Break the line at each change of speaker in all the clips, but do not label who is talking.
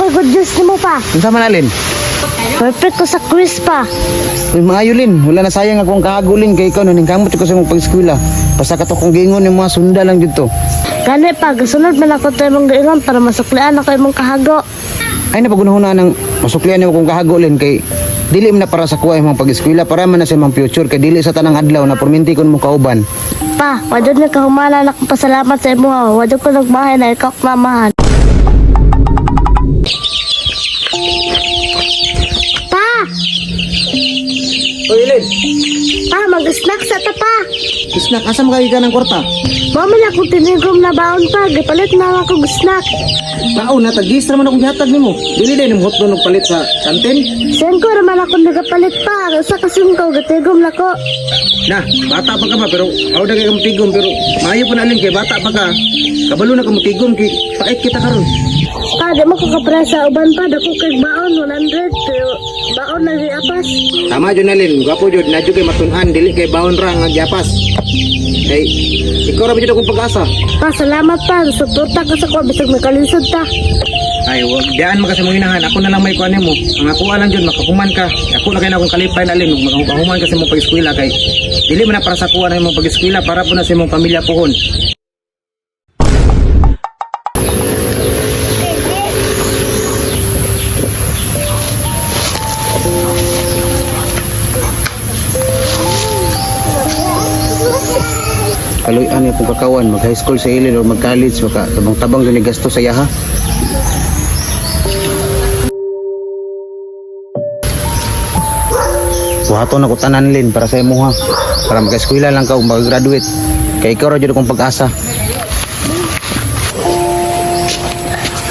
nakoy good news nimo pa.
Unsa man alin?
Perfect ko sa quiz pa.
Uy, maayo Lin, wala na sayang akong kahagulin kay ikaw naning kamot ko sa mong pag-eskwela. Basta ka to kong gingon yung mga sunda lang dito.
Gani pa, gasunod man ako tayo mong gaingon para masuklian ako imong kahago.
Ay napagunahuna ng masuklian nimo kong kahagulin kay dili man na para sa kuha imong pag-eskwela para man na sa imong future kay dili sa tanang adlaw na porminti kon mo kauban.
Pa, wadod na kahumala na akong pasalamat sa imo ha. Wadod ko nagmahay na ikaw mamahan. Pa!
Oy Lin,
Pa, mag-snack sa tapa.
snack asa mo ka ng kwarta?
Mamila akong tinigom na baon pa. Gipalit na ako snack.
Tao na tagis naman akong gihatag nimo. Dili din mo hotdog palit sa kantin.
Sengko naman ako nagapalit pa. Sa kasingko, gatigom na ko.
Na, bata pa ka ba pero aw na kay kamo tigom pero maayo pa na Lin kay bata pa ka. Kabalo na kamo tigom kay pait kita karon.
Pa, di mo ko kapra sa uban pa. Dako kay baon 100. Pero baon na apas.
Tama jud na Lin, gwapo jud na jud kay matun-an dili kay bawon ra nga giapas. Kay ikaw ra ba jud akong pag-asa.
Pa, salamat pa. Suporta ka sa ko. Bisag may kalisod ta.
Ay, wag diyan mo kasi mo hinahan. Ako na lang may kuan mo. Ang ako lang jud makakuman ka. Ako na kay na akong kalipay na Lin, makahuman kasi mo pag-eskwela kay dili man na para sa kuha na imong pag-eskwela para po na sa imong pamilya pohon. Kaloy-an yung kakawan, mag-high school sa ilin o mag-college, maka tabang-tabang din gasto sa yaha. Buhato na ko tanan Lin para sa imo ha. Para mag-eskwela lang ka o mag-graduate. Kaya ikaw ra jud akong pag-asa.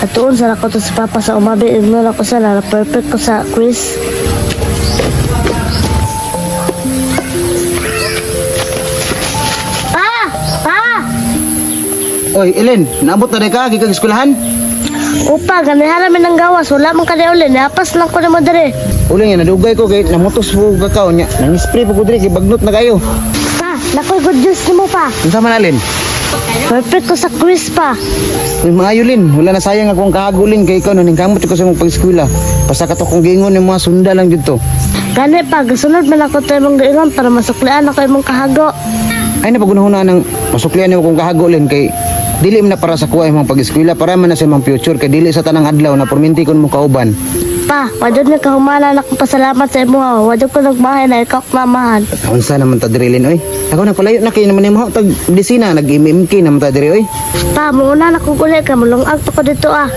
Atuon sa ako to sa papa sa umabi. Ignore ako sa lala. Perfect ko sa quiz. Pa! Pa!
Oy, Ellen, naabot na rin ka, kikag eskwelahan?
Upa, ganihan namin ng gawas. Wala mong kaniuli. Napas lang ko na mo dere.
Uling yan, nadugay ko kay namutos po kakao niya. Nang-spray po ko diri, kay bagnot na kayo.
Pa, nakoy good news nimo pa.
Unsa man Ellen?
Perfect ko sa quiz pa.
Uy, maayo Lin, wala na sayang akong kahagulin kay ikaw naning kamot ko sa mong pag-eskwela. Basta ka to kong gingon yung mga sunda lang dito.
Gani pa, gasunod man ako tayo mong gaingon para masuklian ako imong kahago.
Ay napagunahuna ng masuklian nimo kong kahagulin kay dili man na para sa kuha imong pag-eskwela para man na sa imong future kay dili sa tanang adlaw na porminti kon mo kauban.
Pa, wadod na kahumala na akong pasalamat sa imo ha. Wadod ko nagmahay na ikaw mamahan.
Unsa naman ta diri Lin oy? Ako na palayo na kay naman imong tag disina nag-MMK naman ta diri oy.
Pa, muna na kong kulit ka. Mulungag pa ko dito ah.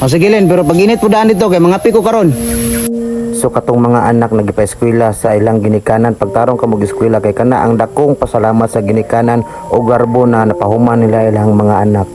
O sige Lin, pero pag init po daan dito kay mga piko karon. So katong mga anak nagipa-eskwela sa ilang ginikanan pagtarong ka mag-eskwela kay kana ang dakong pasalamat sa ginikanan o garbo na napahuman nila ilang mga anak.